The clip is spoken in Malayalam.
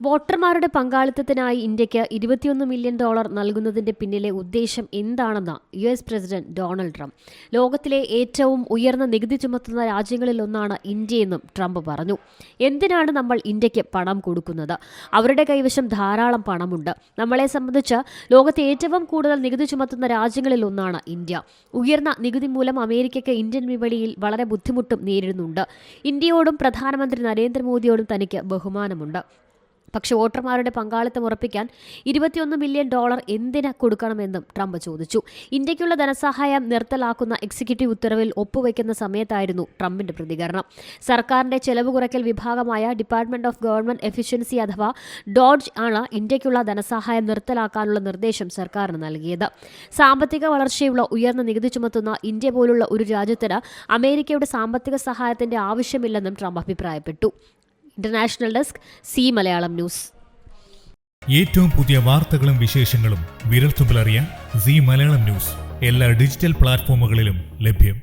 വോട്ടർമാരുടെ പങ്കാളിത്തത്തിനായി ഇന്ത്യയ്ക്ക് $21 മില്യൺ നൽകുന്നതിന്റെ പിന്നിലെ ഉദ്ദേശം എന്താണെന്ന് US പ്രസിഡന്റ് ഡൊണാൾഡ് ട്രംപ്. ലോകത്തിലെ ഏറ്റവും ഉയർന്ന നികുതി ചുമത്തുന്ന രാജ്യങ്ങളിലൊന്നാണ് ഇന്ത്യയെന്നും ട്രംപ് പറഞ്ഞു. എന്തിനാണ് നമ്മൾ ഇന്ത്യയ്ക്ക് പണം കൊടുക്കുന്നത്? അവരുടെ കൈവശം ധാരാളം പണമുണ്ട്. നമ്മളെ സംബന്ധിച്ച് ലോകത്തെ ഏറ്റവും കൂടുതൽ നികുതി ചുമത്തുന്ന രാജ്യങ്ങളിലൊന്നാണ് ഇന്ത്യ. ഉയർന്ന നികുതി മൂലം അമേരിക്കയ്ക്ക് ഇന്ത്യൻ വിപണിയിൽ വളരെ ബുദ്ധിമുട്ടും നേരിടുന്നുണ്ട്. ഇന്ത്യയോടും പ്രധാനമന്ത്രി നരേന്ദ്രമോദിയോടും തനിക്ക് ബഹുമാനമുണ്ട്. പക്ഷേ വോട്ടർമാരുടെ പങ്കാളിത്തം ഉറപ്പിക്കാൻ $21 മില്യൺ എന്തിന് കൊടുക്കണമെന്നും ട്രംപ് ചോദിച്ചു. ഇന്ത്യയ്ക്കുള്ള ധനസഹായം നിർത്തലാക്കുന്ന എക്സിക്യൂട്ടീവ് ഉത്തരവിൽ ഒപ്പുവയ്ക്കുന്ന സമയത്തായിരുന്നു ട്രംപിന്റെ പ്രതികരണം. സർക്കാരിന്റെ ചെലവ് കുറയ്ക്കൽ വിഭാഗമായ ഡിപ്പാർട്ട്മെന്റ് ഓഫ് ഗവൺമെന്റ് എഫിഷ്യൻസി അഥവാ ഡോഡ്ജ് ആണ് ഇന്ത്യയ്ക്കുള്ള ധനസഹായം നിർത്തലാക്കാനുള്ള നിർദ്ദേശം സർക്കാരിന് നൽകിയത്. സാമ്പത്തിക വളർച്ചയുള്ള ഉയർന്ന നികുതി ചുമത്തുന്ന ഇന്ത്യ പോലുള്ള ഒരു രാജ്യത്തിന് അമേരിക്കയുടെ സാമ്പത്തിക സഹായത്തിന്റെ ആവശ്യമില്ലെന്നും ട്രംപ് അഭിപ്രായപ്പെട്ടു. International desk C Malayalam news. ഏറ്റവും പുതിയ വാർത്തകളും വിശേഷങ്ങളും വിരൽത്തുമ്പിലറിയാൻ സി മലയാളം ന്യൂസ് എല്ലാ ഡിജിറ്റൽ പ്ലാറ്റ്ഫോമുകളിലും ലഭ്യം.